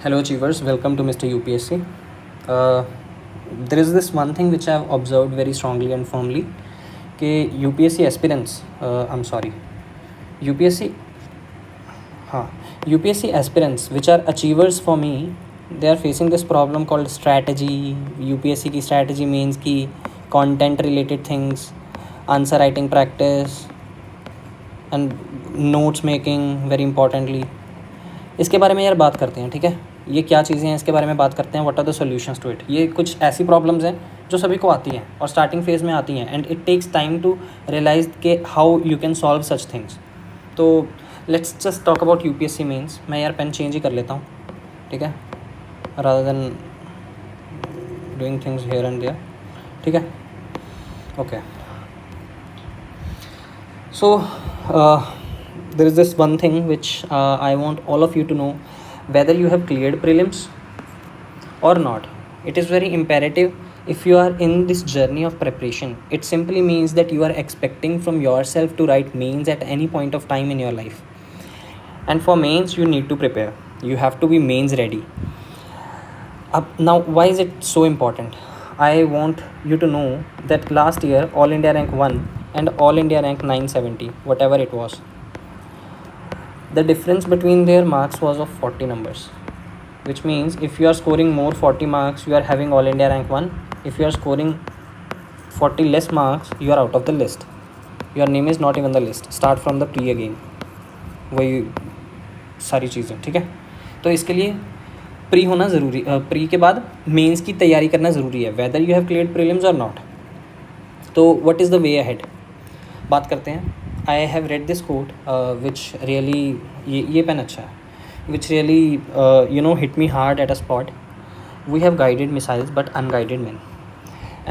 Hello, achievers. Welcome to Mr. UPSC. Uh, there is this one thing which I have observed very strongly and firmly कि UPSC aspirants, I'm sorry, UPSC, हाँ, UPSC aspirants which are achievers for me, they are facing this problem called strategy. UPSC की strategy means कि content related things, answer writing practice and notes making very importantly. इसके बारे में यार बात करते हैं, ठीक है. ये क्या चीज़ें हैं इसके बारे में बात करते हैं. What are the solutions to it. ये कुछ ऐसी प्रॉब्लम्स हैं जो सभी को आती हैं और स्टार्टिंग फेज़ में आती हैं and it takes time to realise के how you can solve such things. तो let's just talk about UPSC mains. मैं यार पेन चेंज ही कर लेता हूँ, ठीक है, rather than doing things here and there, ठीक है. Okay, so there is this one thing which I want all of you to know, whether you have cleared prelims or not. It is very imperative if you are in this journey of preparation. It simply means that you are expecting from yourself to write mains at any point of time in your life, and for mains you need to prepare. You have to be mains ready. Now why is it so important? I want you to know that last year All India rank 1 and All India rank 970, whatever it was, the difference between their marks was of 40 numbers, which means if you are scoring more 40 marks, you are having All India rank 1. If you are scoring 40 less marks, you are out of the list. Your name is not even the list. Start from the pre again. वही सारी चीज़ें, ठीक है. तो इसके लिए pre होना ज़रूरी, प्री के बाद मेंस की तैयारी करना ज़रूरी है, whether you have cleared prelims और नॉट. तो what is the way ahead, बात करते हैं. I have read this quote which really, ये पेन अच्छा है, which really hit me hard at a spot. We have guided missiles but unguided men.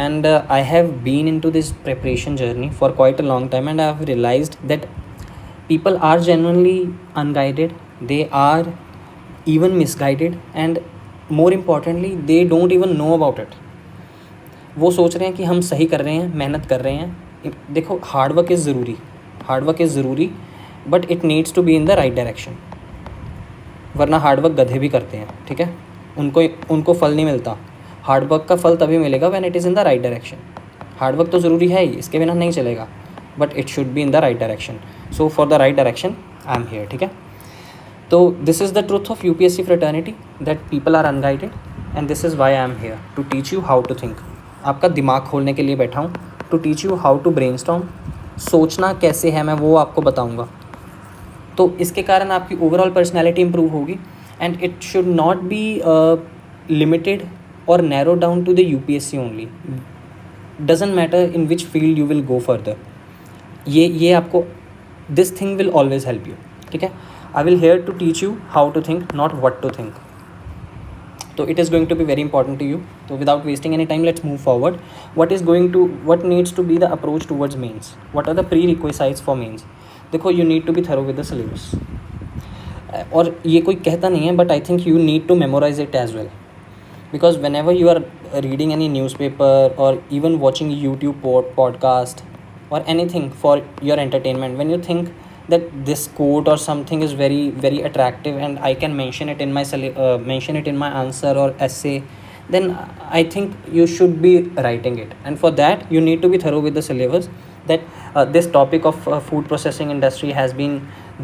And I have been into this preparation journey for quite a long time, and I have realized that people are genuinely unguided. They are even misguided, and more importantly they don't even know about it. वो सोच रहे हैं कि हम सही कर रहे हैं, मेहनत कर रहे हैं. देखो, हार्ड वर्क इज़ ज़रूरी but it needs to be in the right direction. वरना हार्ड वर्क गधे भी करते हैं, ठीक है. उनको फल नहीं मिलता. हार्ड वर्क का फल तभी मिलेगा when it is in the right direction. Hard work तो ज़रूरी है ही, इसके बिना नहीं चलेगा, but it should be in the right direction. So for the right direction I am here, ठीक है. तो this is the truth of UPSC fraternity, that people are unguided, and this is why I am here to teach you how to think. आपका दिमाग खोलने के लिए बैठा हूँ, to teach you how to brainstorm. सोचना कैसे है मैं वो आपको बताऊंगा. तो इसके कारण आपकी ओवरऑल पर्सनैलिटी इंप्रूव होगी, and it should not be limited और narrow down to the UPSC only. Doesn't matter in which field you will go further. ये आपको, this thing will always help you, ठीक है. I will here to teach you how to think, not what to think. So it is going to be very important to you. So without wasting any time, let's move forward. What needs to be the approach towards mains? What are the prerequisites for mains? देखो, you need to be thorough with the syllabus. और ये कोई कहता नहीं है, but I think you need to memorize it as well. Because whenever you are reading any newspaper or even watching YouTube podcast or anything for your entertainment, when you think that this quote or something is very very attractive and I can mention it in my answer or essay, then I think you should be writing it. And for that you need to be thorough with the syllabus, that this topic of food processing industry has been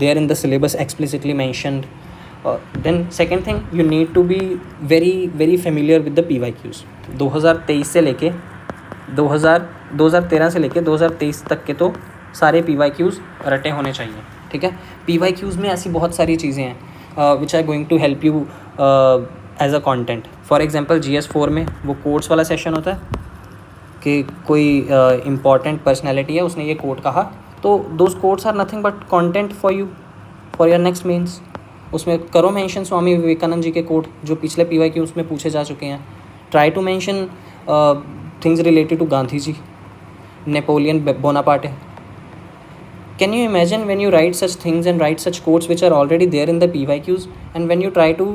there in the syllabus explicitly mentioned. Then second thing, you need to be very very familiar with the PYQs. 2023 से लेके 2013 से लेके 2023 तक के तो सारे PYQs रटे होने चाहिए, ठीक है. PYQs में ऐसी बहुत सारी चीज़ें हैं which are going to help you as a content. For example GS4 में वो कोट्स वाला सेशन होता है कि कोई इम्पॉर्टेंट पर्सनैलिटी है, उसने ये कोट कहा, तो those quotes are nothing but content for you for your next mains. उसमें करो मेंशन स्वामी विवेकानंद जी के कोट जो पिछले PYQs में पूछे जा चुके हैं. Try to mention things related to Gandhi ji, Napoleon Bonaparte. Can you imagine when you write such things and write such quotes which are already there in the PYQs, and when you try to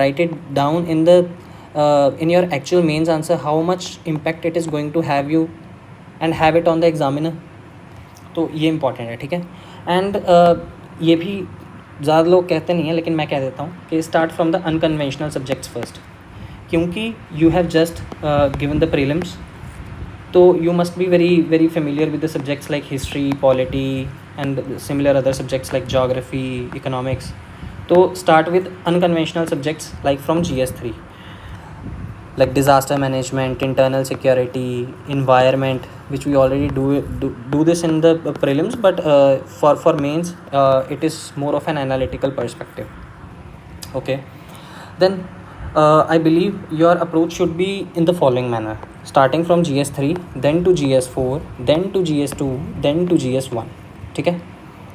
write it down in your actual mains answer, how much impact it is going to have you and have it on the examiner. तो ये important है, ठीक है. And ये भी ज़्यादा लोग कहते नहीं हैं, लेकिन मैं कह देता हूँ कि start from the unconventional subjects first, क्योंकि you have just given the prelims, तो you must be very familiar with the subjects like history, polity and similar other subjects like geography, economics. So start with unconventional subjects like from GS3, like disaster management, internal security, environment, which we already do this in the prelims, but for mains it is more of an analytical perspective. Okay, then I believe your approach should be in the following manner: starting from GS3, then to GS4, then to GS2, then to GS1. ठीक है,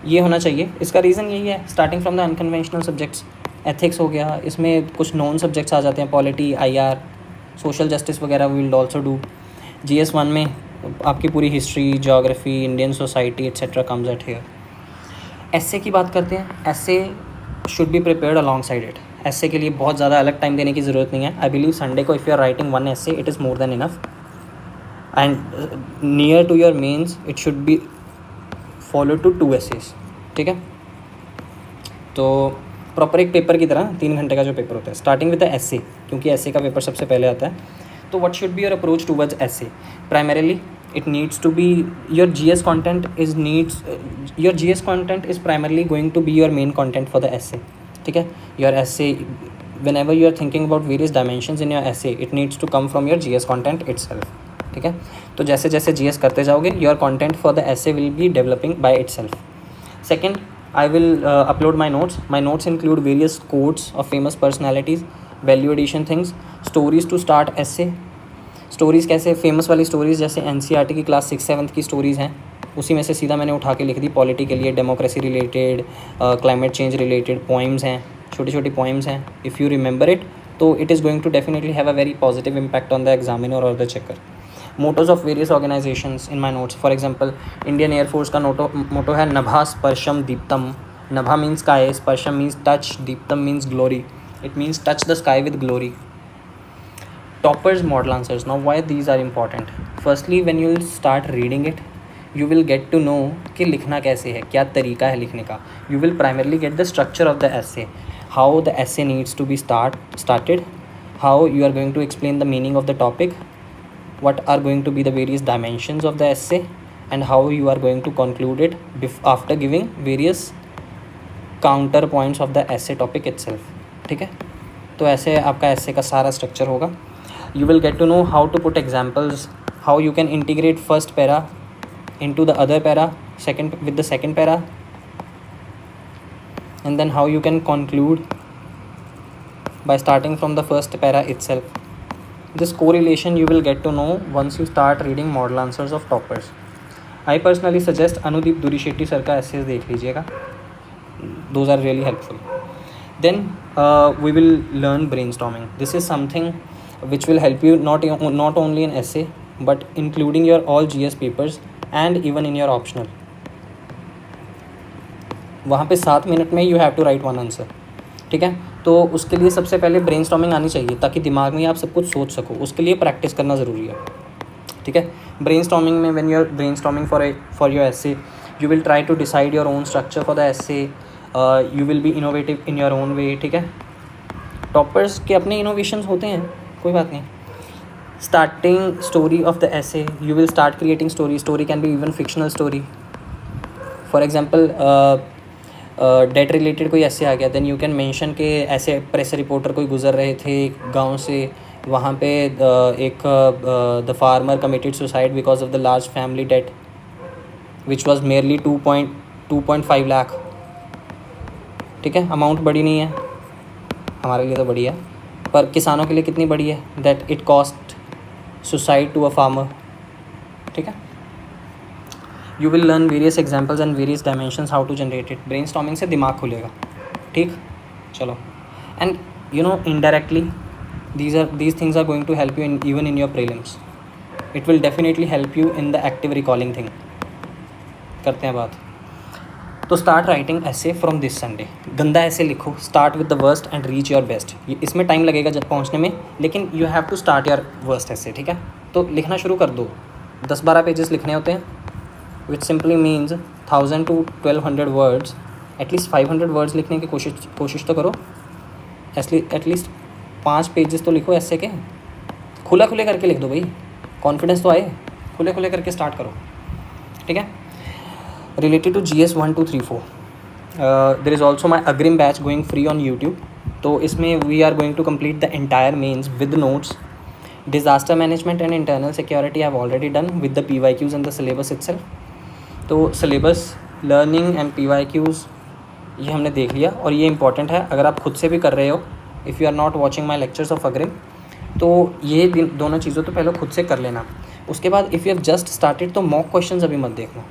ये होना चाहिए. इसका reason यही है, starting from the unconventional subjects. Ethics हो गया, इसमें कुछ नॉन सब्जेक्ट्स आ जाते हैं, पॉलिटी, IR, सोशल जस्टिस वगैरह we will also do. GS1 में आपकी पूरी history, geography, Indian society etcetera comes at here. Essay की बात करते हैं. Essay should be prepared alongside it. Essay के लिए बहुत ज़्यादा अलग टाइम देने की ज़रूरत नहीं है. आई बिलीव संडे को if you are writing one essay, it is more than enough. And near to your mains it should be follow to 2 essays. ठीक है, तो प्रॉपर एक पेपर की तरह 3 घंटे का जो पेपर होता है, स्टार्टिंग विद द एस्से, क्योंकि एस्से का पेपर सबसे पहले आता है. तो what should be your approach towards essay? Primarily it needs to be your GS content is primarily going to be your main content for the essay. ठीक है, your essay, whenever you are thinking about various dimensions in your essay, it needs to come from your GS content itself. ठीक है, तो जैसे जैसे GS करते जाओगे, your content for the essay will be developing by itself. Second, I will upload my notes. My notes include various quotes of famous personalities, value addition things, stories to start essay. Stories कैसे? Famous वाली stories, जैसे NCERT की class 6-7 की stories हैं, उसी में से सीधा मैंने उठा के लिख दी. पॉलिटी के लिए democracy related, climate change related poems हैं, छोटी छोटी पोइम्स हैं. इफ़ यू रिमेंबर इट, तो it is going to definitely have a very positive impact on the examiner और the checker. Mottos of various organisations in my notes. For example, Indian air force का motto है नभा स्पर्शम दीप्तम. नभा means sky, स्पर्शम means touch, दीप्तम means glory. It means touch the sky with glory. Toppers model answers. Now why these are important? Firstly, when you will start reading it, you will get to know कि लिखना कैसे है, क्या तरीका है लिखने का. You will primarily get the structure of the essay, how the essay needs to be started, how you are going to explain the meaning of the topic, what are going to be the various dimensions of the essay, and how you are going to conclude it after giving various counterpoints of the essay topic itself. ठीक है, तो ऐसे आपका essay का सारा structure होगा. You will get to know how to put examples, how you can integrate first para into the other para, second with the second para, and then how you can conclude by starting from the first para itself. This correlation you will get to know once you start reading model answers of toppers. I personally suggest Anudeep Durishetty sir का essays देख लीजिएगा. Those are really helpful. Then we will learn brainstorming. This is something which will help you not only in essay but including your all GS papers and even in your optional. वहाँ पे 7 minute में you have to write one answer. ठीक है, तो उसके लिए सबसे पहले ब्रेनस्टॉर्मिंग आनी चाहिए, ताकि दिमाग में आप सब कुछ सोच सको. उसके लिए प्रैक्टिस करना ज़रूरी है. ठीक है, ब्रेनस्टॉर्मिंग में when you are brainstorming for your essay, you will try to decide your own structure for the essay. You will be innovative in your own way. ठीक है, टॉपर्स के अपने इनोवेशंस होते हैं, कोई बात नहीं. Starting story of the essay, you will start creating story can be even fictional story. For example, debt related कोई ऐसे आ गया, देन यू कैन मेंशन के ऐसे प्रेस रिपोर्टर कोई गुजर रहे थे गांव से, वहाँ पे एक the farmer committed suicide because of the large family debt which was merely 2.5 lakh. ठीक है, अमाउंट बड़ी नहीं है, हमारे लिए तो बड़ी है, पर किसानों के लिए कितनी बड़ी है, that it cost suicide to a farmer. ठीक है, you will learn various examples and various dimensions how to generate it. Brainstorming से दिमाग खुलेगा. ठीक, चलो. And you know indirectly these things are going to help you even in your prelims. It will definitely help you in the active recalling thing. करते हैं बात. तो start writing essays from this Sunday. गंदा essays लिखो, start with the worst and reach your best. इसमें time लगेगा जब पहुंचने में, लेकिन you have to start your worst essay. ठीक है, तो लिखना शुरू कर दो. 10-12 पेजेस लिखने होते हैं, विच simply means 1000 to 1200 words at least 500 words लिखने की कोशिश तो करो। एटलीस्ट 5 पेजेस तो लिखो ऐसे के, खुले करके लिख दो भाई, कॉन्फिडेंस तो आए, खुले करके स्टार्ट करो, ठीक है। Related to GS 1 2 3 4 there is also my Agrim batch going free on YouTube. तो इसमें we are going to complete the entire mains with notes. Disaster management and internal security have already done with the PYQs and the syllabus itself. तो syllabus, learning and PYQs ये हमने देख लिया, और ये important है अगर आप खुद से भी कर रहे हो। If you are not watching my lectures of Agrim, तो ये दोनों चीज़ों तो पहले खुद से कर लेना। उसके बाद if you have just started तो मॉक क्वेश्चंस अभी मत देखना।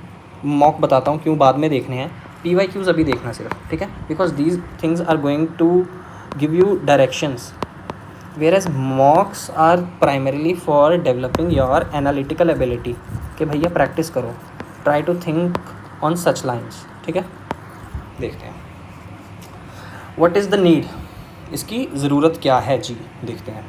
मॉक बताता हूँ क्यों बाद में देखने हैं, PYQs अभी देखना सिर्फ, ठीक है। Because these things are going to give you directions, whereas mocks are primarily for developing your analytical ability कि भैया प्रैक्टिस करो, try to think on such lines, ठीक है। देखते हैं what is the need, इसकी ज़रूरत क्या है जी, देखते हैं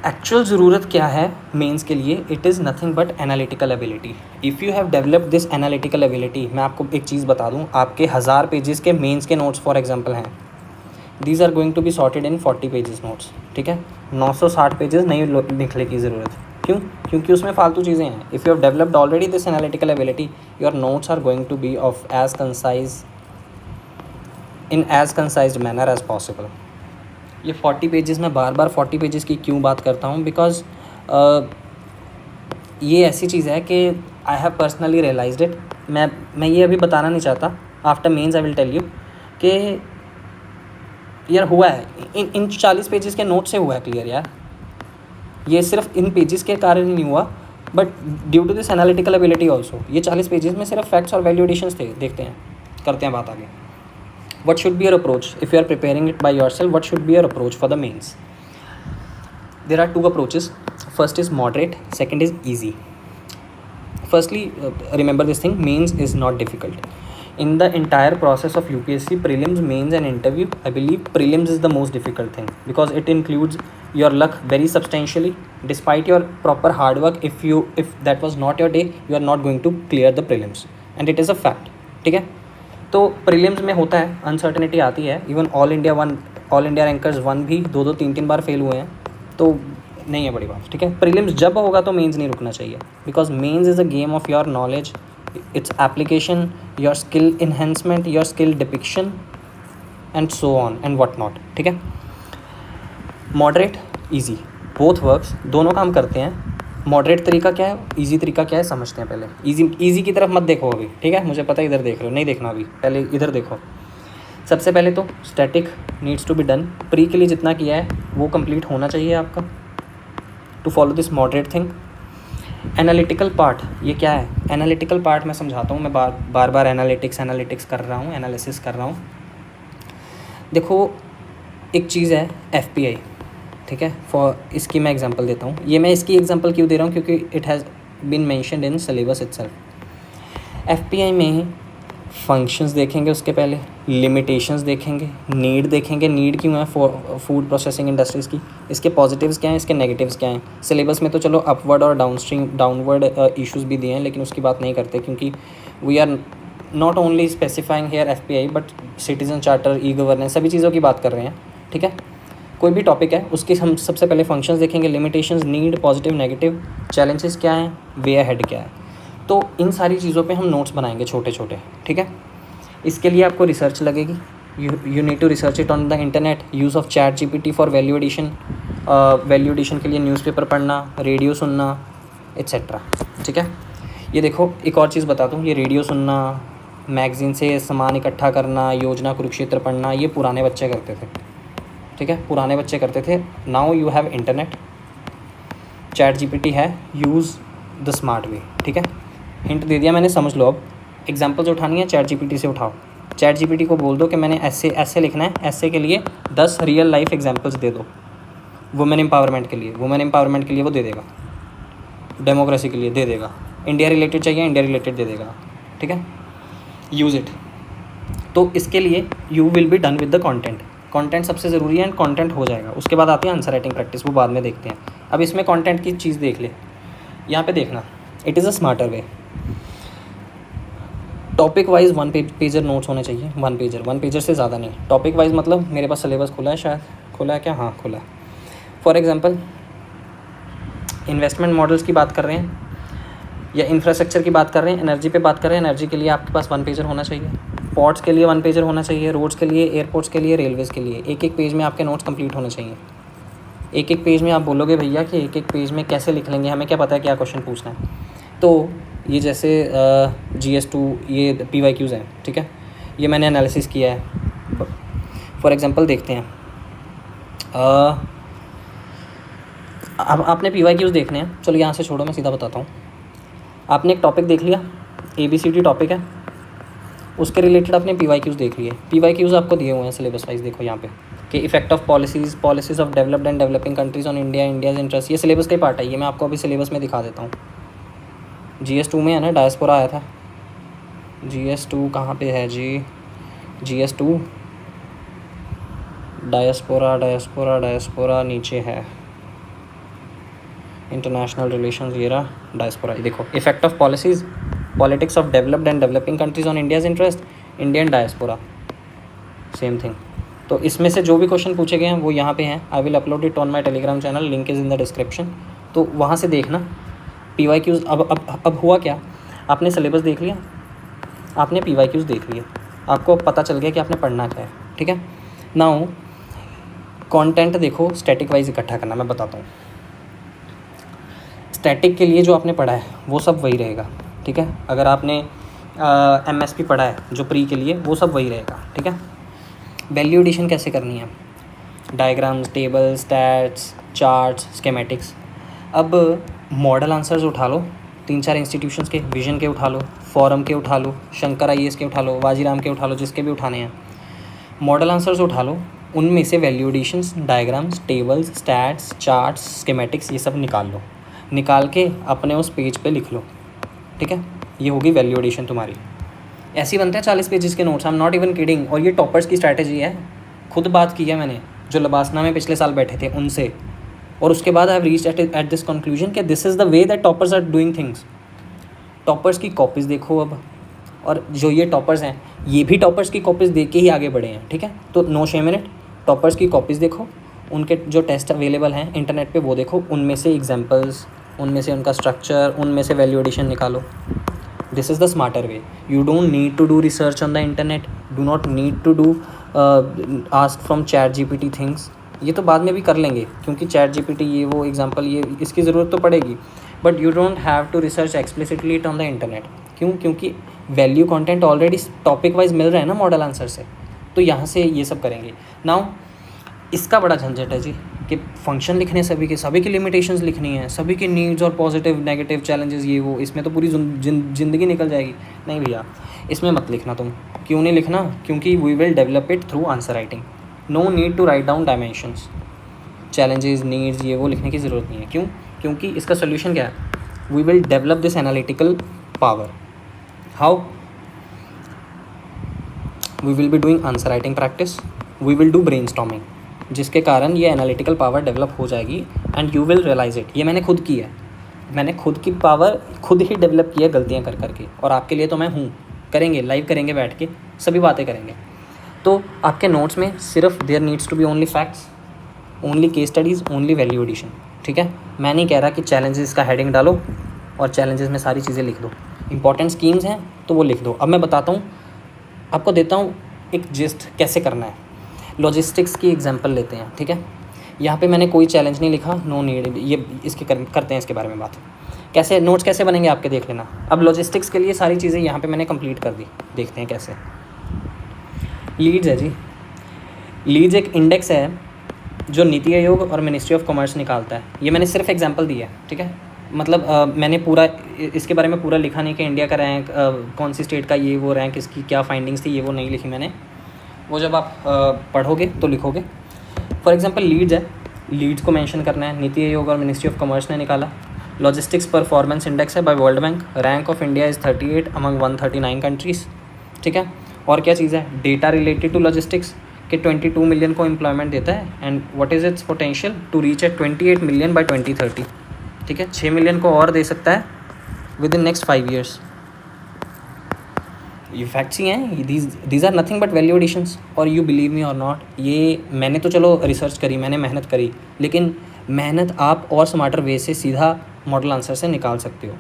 एक्चुअल ज़रूरत क्या है मेंस के लिए। It is nothing but analytical ability. If you have developed this analytical ability, मैं आपको एक चीज़ बता दूँ, आपके 1000 पेजेस के मेंस के नोट्स फॉर एग्जांपल हैं, these are going to be sorted in 40 pages notes, ठीक है। 960 पेजेस नहीं लिखने की ज़रूरत, क्यों? क्योंकि उसमें फालतू चीज़ें हैं। If you have developed already this analytical ability, your notes are going to be of as concise in as concised manner as possible. ये 40 पेजेस में बार बार 40 पेजेस की क्यों बात करता हूँ, बिकॉज ये ऐसी चीज़ है कि I have personally realised it. मैं ये अभी बताना नहीं चाहता, after mains I will tell you कि यार हुआ है इन 40 पेजेस के नोट से हुआ है क्लियर यार। ये सिर्फ इन पेजेस के कारण ही नहीं हुआ, but due to this analytical ability also. ये 40 पेजेस में सिर्फ फैक्ट्स और वैल्यू एडिशंस थे। देखते हैं, करते हैं बात आगे। What should be your approach if you are preparing it by yourself? What should be your approach for the mains? There are 2 approaches. First is moderate, second is easy. Firstly, remember this thing, mains is not difficult. In the entire process of UPSC prelims, mains and interview, I believe prelims is the most difficult thing because it includes your luck very substantially. Despite your proper hard work, if that was not your day, you are not going to clear the prelims, and it is a fact, ठीक है। तो prelims में होता है, uncertainty आती है। Even all India rankers 1 भी 2 3 बार fail हुए हैं, तो नहीं है बड़ी बात, ठीक है। प्रीलिम्स जब होगा तो मेंस नहीं रुकना चाहिए, because mains is a game of your knowledge, its application, your skill enhancement, your skill depiction and so on and what not, ठीक है। मॉडरेट, ईजी, बोथ वर्क्स, दोनों काम करते हैं। मॉडरेट तरीका क्या है, इजी तरीका क्या है, समझते हैं पहले। इजी की तरफ मत देखो अभी, ठीक है। मुझे पता है इधर देख रहे हो, नहीं देखना अभी, पहले इधर देखो। सबसे पहले तो static needs to be done. Pre के लिए जितना किया है वो कंप्लीट होना चाहिए आपका, to follow this moderate thing. Analytical part, ये क्या है एनालिटिकल पार्ट, मैं समझाता हूँ। मैं बार एनालिटिक्स कर रहा हूँ, एनालिसिस कर रहा हूँ। देखो एक चीज़ है FPI, ठीक है। इसकी मैं एग्जांपल देता हूँ। ये मैं इसकी एग्जांपल क्यों दे रहा हूँ, क्योंकि it has been mentioned in syllabus itself. FPI में फंक्शंस देखेंगे, उसके पहले लिमिटेशंस देखेंगे, नीड देखेंगे। नीड क्यों है फूड प्रोसेसिंग इंडस्ट्रीज़ की, इसके पॉजिटिव्स क्या हैं, इसके नेगेटिव्स क्या हैं। सिलेबस में तो चलो अपवर्ड और डाउनवर्ड इश्यूज़ भी दिए हैं, लेकिन उसकी बात नहीं करते, क्योंकि we are not only specifying here FPI but citizen charter, e-governance, सभी चीज़ों की बात कर रहे हैं, ठीक है। कोई भी टॉपिक है उसके हम सबसे पहले फंक्शंस देखेंगे, limitations, need, positive, negative, challenges क्या हैं, वे अहेड क्या है। तो इन सारी चीज़ों पे हम नोट्स बनाएंगे छोटे छोटे, ठीक है। इसके लिए आपको रिसर्च लगेगी, you need to research it on the internet. Use of ChatGPT for value addition, value addition के लिए न्यूज़पेपर पढ़ना, रेडियो सुनना, एट्सेट्रा, ठीक है। ये देखो एक और चीज़ बता दूँ, ये रेडियो सुनना, मैगज़ीन से सामान इकट्ठा करना, योजना कुरुक्षेत्र पढ़ना, ये पुराने बच्चे करते थे, ठीक है, पुराने बच्चे करते थे। Now you have internet, ChatGPT है, यूज़ द स्मार्ट वे, ठीक है। हिंट दे दिया मैंने, समझ लो। अब एग्जांपल्स उठानी है ChatGPT से उठाओ। ChatGPT को बोल दो कि मैंने ऐसे लिखना है, ऐसे के लिए 10 रियल लाइफ एग्जांपल्स दे दो। वुमेन एम्पावरमेंट के लिए वो दे देगा, डेमोक्रेसी के लिए दे देगा, इंडिया रिलेटेड चाहिए इंडिया रिलेटेड दे देगा, ठीक है। Use it. तो इसके लिए you will be done with the content सबसे ज़रूरी है, एंड कंटेंट हो जाएगा। उसके बाद आती है आंसर राइटिंग प्रैक्टिस, वो बाद में देखते हैं। अब इसमें कंटेंट की चीज़ देख ले, यहाँ पे देखना, it is a smarter way topic wise pager notes होने चाहिए, वन पेजर से ज़्यादा नहीं। टॉपिक वाइज मतलब मेरे पास सिलेबस खुला है, शायद खुला है क्या, हाँ खुला है। फॉर एग्जांपल इन्वेस्टमेंट मॉडल्स की बात कर रहे हैं या इंफ्रास्ट्रक्चर की बात कर रहे हैं, एनर्जी पे बात कर रहे हैं, एनर्जी के लिए आपके पास वन पेजर होना चाहिए, पोर्ट्स के लिए वन पेजर होना चाहिए, रोड्स के लिए, एयरपोर्ट्स के लिए, रेलवेज़ के लिए। एक एक पेज में आपके नोट्स कंप्लीट होने चाहिए। एक एक पेज में आप बोलोगे भैया कि एक एक पेज में कैसे लिख लेंगे, हमें क्या पता है क्या क्वेश्चन पूछना है। तो ये जैसे GS2 ये PYQs हैं, ठीक है, ये मैंने एनालिसिस किया है। फॉर एग्जांपल देखते हैं, अब आपने PYQs देखने हैं, चलो यहाँ से छोड़ो, मैं सीधा बताता हूँ। आपने एक टॉपिक देख लिया, ABCD टॉपिक है, उसके रिलेटेड आपने PYQs देख लिए। PYQs आपको दिए हुए हैं सिलेबस वाइज, देखो यहाँ पे कि effect of policies of developed and developing countries on India's interest, ये सिलेबस का ही पार्ट है। ये मैं आपको अभी सिलेबस में दिखा देता हूँ। GS2 में है ना, डायस्पोरा आया था। GS2 कहाँ पे है जी, GS2 डायस्पोरा नीचे है, इंटरनेशनल रिलेशंस, ये रहा डायस्पोरा। ये देखो, effect of politics of developed and developing countries on India's interest, Indian diaspora, same thing. तो इसमें से जो भी क्वेश्चन पूछे गए हैं वो यहाँ पे हैं। I will upload it on my Telegram channel, link is in the description. तो वहाँ से देखना PYQs। अब हुआ क्या, आपने सिलेबस देख लिया, आपने PYQs देख लिए, आपको पता चल गया कि आपने पढ़ना क्या है, ठीक है। नाउ कंटेंट देखो, स्टैटिक वाइज इकट्ठा करना, मैं बताता हूँ। स्टैटिक के लिए जो आपने पढ़ा है वो सब वही रहेगा, ठीक है। अगर आपने MSP पढ़ा है जो प्री के लिए, वो सब वही रहेगा, ठीक है। वैल्यू एडिशन कैसे करनी है, diagrams, tables, stats, charts, schematics. अब मॉडल आंसर्स उठा लो, 3-4 इंस्टीट्यूशंस के, विजन के उठा लो, फोरम के उठा लो, शंकर IAS के उठा लो, वाजीराम के उठा लो, जिसके भी उठाने हैं। मॉडल आंसर्स उठा लो, उनमें से value additions, diagrams, tables, stats, charts, schematics, ये सब निकाल लो। निकाल के अपने उस पेज पे लिख लो, ठीक है। ये होगी वैल्यू एडिशन तुम्हारी। ऐसे ही बनते हैं 40 पेजेस के notes, I am not even kidding. और ये टॉपर्स की स्ट्रैटेजी है, खुद बात की है मैंने, जो लबासना में पिछले साल बैठे थे उनसे, और उसके बाद I have reached at this conclusion कि this is the way that toppers are doing things. Toppers की कॉपीज़ देखो अब, और जो ये टॉपर्स हैं ये भी टॉपर्स की कॉपीज़ देख के ही आगे बढ़े हैं, ठीक है। तो no shame in it, toppers की कॉपीज़ देखो, उनके जो टेस्ट अवेलेबल हैं इंटरनेट पे वो देखो, उनमें से एग्जांपल्स, उनमें से उनका स्ट्रक्चर, उनमें से वैल्यू एडिशन निकालो। This is the smarter way. You don't need to do research on the internet, do not need to do ask from ChatGPT things. ये तो बाद में भी कर लेंगे, क्योंकि ChatGPT ये वो एग्जांपल, ये इसकी ज़रूरत तो पड़ेगी, but you don't have to research explicitly it on the internet. क्यों? क्योंकि value content already topic wise मिल रहा है ना मॉडल आंसर से, तो यहाँ से ये सब करेंगे। नाउ इसका बड़ा झंझट है जी कि फंक्शन लिखने, सभी की लिमिटेशंस लिखनी है, सभी की नीड्स और पॉजिटिव नेगेटिव चैलेंजेस, ये वो, इसमें तो पूरी ज़िंदगी निकल जाएगी। नहीं भैया, इसमें मत लिखना तुम। क्यों नहीं लिखना? क्योंकि we will develop it through answer writing. No need to write down dimensions, challenges, needs, ये वो लिखने की ज़रूरत नहीं है। क्यों? क्योंकि इसका सोल्यूशन क्या है? We will develop this analytical power. How? We will be doing answer writing practice, we will do brainstorming, जिसके कारण ये एनालिटिकल पावर डेवलप हो जाएगी and you will realise it. ये मैंने खुद की है, मैंने खुद की पावर खुद ही डेवलप की है गलतियाँ कर करके, और आपके लिए तो मैं हूँ। करेंगे, लाइव करेंगे, बैठ के सभी बातें करेंगे। तो आपके नोट्स में सिर्फ there needs to be only facts, only case studies, only value addition, ठीक है। मैं नहीं कह रहा कि चैलेंजेस का हेडिंग डालो और चैलेंजेस में सारी चीज़ें लिख दो। इंपॉर्टेंट स्कीम्स हैं तो वो लिख दो। अब मैं बताता हूँ, आपको देता हूँ एक जिस्ट कैसे करना है। लॉजिस्टिक्स की एग्जांपल लेते हैं, ठीक है। यहाँ पे मैंने कोई चैलेंज नहीं लिखा, नो नीड, ये इसके करते हैं इसके बारे में बात। कैसे नोट्स कैसे बनेंगे आपके, देख लेना। अब लॉजिस्टिक्स के लिए सारी चीज़ें यहाँ पे मैंने कंप्लीट कर दी, देखते हैं कैसे। लीड्स है जी, लीड्स एक इंडेक्स है जो नीति आयोग और मिनिस्ट्री ऑफ कॉमर्स निकालता है। ये मैंने सिर्फ एग्जांपल दी है, ठीक है। मतलब मैंने पूरा इसके बारे में पूरा लिखा नहीं कि इंडिया का रैंक, कौन सी स्टेट का ये वो रैंक, इसकी क्या फाइंडिंग्स थी, ये वो नहीं लिखी मैंने। वो जब आप पढ़ोगे तो लिखोगे। फॉर एग्जांपल लीड्स है, लीड्स को मेंशन करना है, नीति आयोग और मिनिस्ट्री ऑफ कॉमर्स ने निकाला। लॉजिस्टिक्स परफॉर्मेंस इंडेक्स है by World Bank, rank of India is 38 among 139 countries, ठीक है। और क्या चीज़ है? डेटा रिलेटेड टू लॉजिस्टिक्स कि 22 मिलियन को एम्प्लॉयमेंट देता है and what is its potential to reach at 28 million by 2030, ठीक है। 6 मिलियन को और दे सकता है विद इन नेक्स्ट 5 ईयर्स। ये फैक्ट्स ही हैं, these are nothing but value additions. और यू बिलीव मी और नॉट, ये मैंने तो चलो रिसर्च करी, मैंने मेहनत करी, लेकिन मेहनत आप और स्मार्टर वे से सीधा मॉडल आंसर से निकाल सकते हो।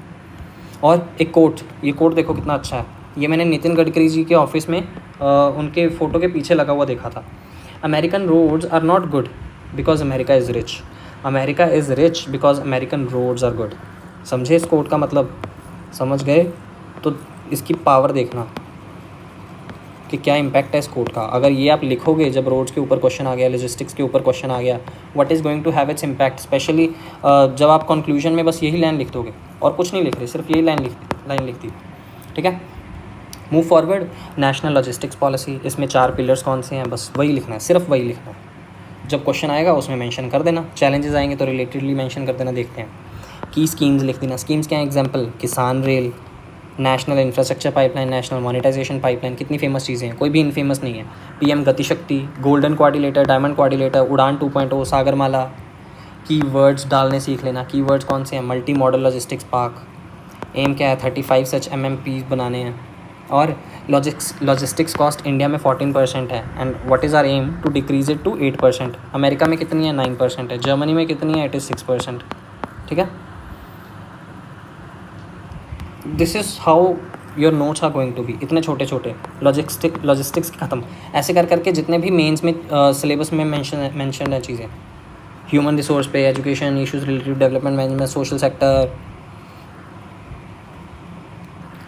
और एक कोट, ये कोट देखो कितना अच्छा है, ये मैंने नितिन गडकरी जी के ऑफिस में उनके फ़ोटो के पीछे लगा हुआ देखा था। American roads are not good because America is rich, America is rich because American roads are good. समझे इस कोट का मतलब? समझ गए? तो इसकी पावर देखना कि क्या इम्पैक्ट है इस कोड का। अगर ये आप लिखोगे, जब रोड्स के ऊपर क्वेश्चन आ गया, लॉजिस्टिक्स के ऊपर क्वेश्चन आ गया, what is going to have its impact, specially जब आप कंक्लूजन में बस यही लाइन लिख दोगे और कुछ नहीं लिख रहे, सिर्फ यही लाइन लिख दी, ठीक है। Move forward, national logistics policy, इसमें 4 पिलर्स कौन से हैं, बस वही लिखना है, सिर्फ वही लिखना है। जब क्वेश्चन आएगा उसमें मेंशन कर देना, चैलेंजेस आएंगे तो रिलेटेडली मेंशन कर देना। देखते हैं की स्कीम्स लिख देना। स्कीम्स क्या है? Example Kisan Rail, national infrastructure pipeline, national monetisation pipeline, कितनी फेमस चीज़ें हैं, कोई भी इनफेमस नहीं है। पीएम गति शक्ति, गोल्डन क्वाड्रिलेटर, डायमंड क्वाड्रिलेटर, उड़ान 2.0, सागरमाला। कीवर्ड्स डालने सीख लेना। कीवर्ड्स कौन से हैं? Multi model logistics park. Aim क्या है? 35 सच MMP बनाने हैं। और लॉजिस्टिक्स कॉस्ट इंडिया में 14% है, and what is our aim to decrease it to 8%। America में कितनी है? 9% है। जर्मनी में कितनी है? इट इज़ 6%, ठीक है। This is how your notes are going to be, इतने छोटे छोटे। लॉजिस्टिक्स ख़त्म। ऐसे कर करके जितने भी मेंस में सिलेबस में मेंशन है चीज़ें, ह्यूमन रिसोर्स पे, education, issues related development management, social sector,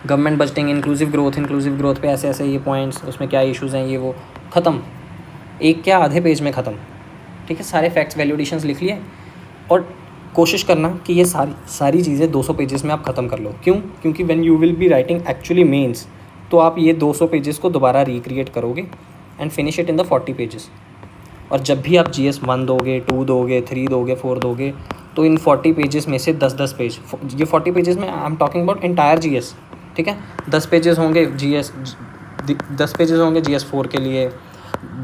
government budgeting, inclusive growth पे ऐसे ऐसे ये पॉइंट्स, उसमें क्या इश्यूज़ हैं, ये वो ख़त्म। एक क्या आधे पेज में ख़त्म, ठीक है। सारे फैक्ट्स, वैल्यूएडिशंस लिख लिए, और कोशिश करना कि ये सारी चीज़ें 200 पेजेस में आप ख़त्म कर लो। क्यों? क्योंकि when you will be writing actually mains, तो आप ये 200 पेजेस को दोबारा रिक्रिएट करोगे and finish it in the 40 pages. और जब भी आप GS 1 दोगे, 2 दोगे, 3 दोगे, 4 दोगे, तो इन 40 पेजेस में से 10-10 पेज, ये 40 पेजेस में I am talking about entire GS, ठीक है। 10 पेजेस होंगे GS 4 के लिए,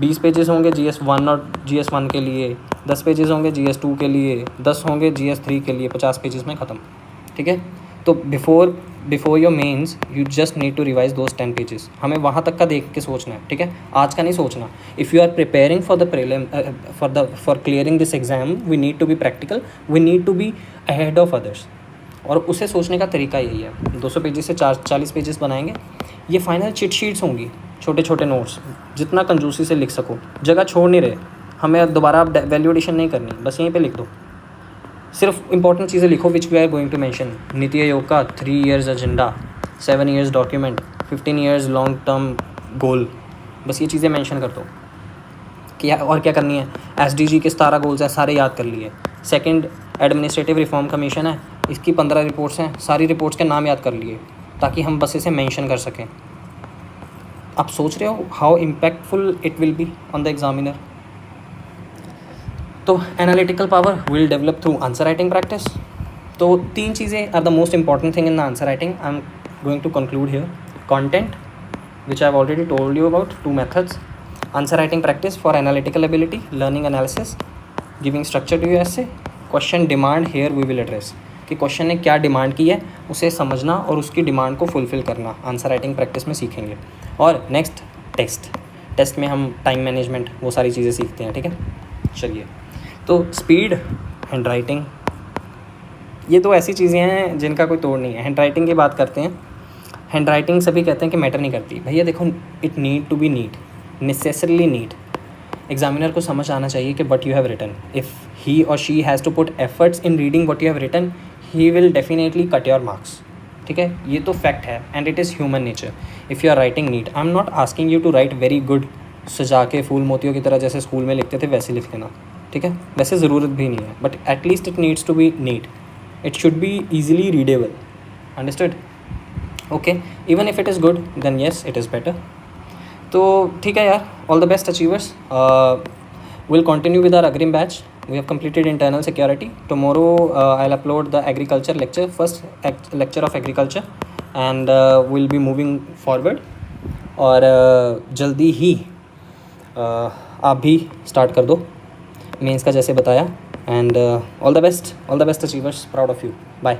20 पेजेस होंगे GS 1 और GS 1 के लिए, 10 पेजेस होंगे GS 2 के लिए, 10 होंगे GS 3 के लिए, 50 पेजेस में ख़त्म, ठीक है। तो before your mains you just need to revise those 10 pages. हमें वहाँ तक का देख के सोचना है, ठीक है, आज का नहीं सोचना। If you are preparing for the prelim, for clearing this exam, we need to be practical, we need to be ahead of others. और उसे सोचने का तरीका यही है। 200 पेजेस से 40 पेजेस बनाएंगे। ये फाइनल चिट शीट्स होंगी, छोटे छोटे नोट्स, जितना कंजूसी से लिख सको, जगह छोड़ नहीं रहे। हमें दोबारा वैल्यू एडिशन नहीं करनी, बस यहीं पे लिख दो। सिर्फ इंपॉर्टेंट चीज़ें लिखो which we are going to mention. NITI Aayog का 3 years agenda, 7 years document, 15 years long term goal, बस ये चीज़ें मेंशन कर दो। क्या और क्या करनी है? SDG के 17 गोल्स हैं, सारे याद कर लिए। सेकंड एडमिनिस्ट्रेटिव रिफॉर्म कमीशन है, इसकी 15 रिपोर्ट्स हैं, सारी रिपोर्ट्स के नाम याद कर लिए ताकि हम बस इसे मेंशन कर सकें। आप सोच रहे हो how impactful it will be on the examiner. तो analytical power will develop through answer writing practice. तो 3 चीज़ें are the most important thing in the answer writing. I am going to conclude here. Content which I have already told you about, 2 methods, answer writing practice for analytical ability, learning analysis, giving structure to your essay, question demand here we will address, कि question ने क्या demand की है उसे समझना और उसकी demand को फुलफ़िल करना आंसर राइटिंग प्रैक्टिस में सीखेंगे। और नेक्स्ट टेस्ट में हम टाइम मैनेजमेंट, वो सारी चीज़ें सीखते हैं, ठीक है। चलिए, तो स्पीड, हैंड राइटिंग, ये 2 ऐसी चीज़ें हैं जिनका कोई तोड़ नहीं है। हैंड राइटिंग की बात करते हैं। हैंड राइटिंग सभी कहते हैं कि मैटर नहीं करती, भैया देखो, it need to be neat, necessarily neat. Examiner को समझ आना चाहिए कि what you have written. If he और she has to put efforts in reading what you have written, he will definitely cut your marks, ठीक है। ये तो फैक्ट है and it is human nature. If you are writing neat, I am not asking you to write very good, सजा के फूल मोतियों की तरह जैसे स्कूल में लिखते थे वैसे लिख लेना, ठीक है, वैसे ज़रूरत भी नहीं है, but at least it needs to be neat, it should be easily readable, understood, okay. Even if it is good then yes it is better. तो ठीक है यार, all the best achievers. Will continue with our Agrim batch. We have completed internal security. Tomorrow I'll upload the agriculture lecture, first lecture of agriculture, and we'll be moving forward. और जल्दी ही आप भी start कर दो मेंस का जैसे बताया। And all the best achievers, proud of you, bye.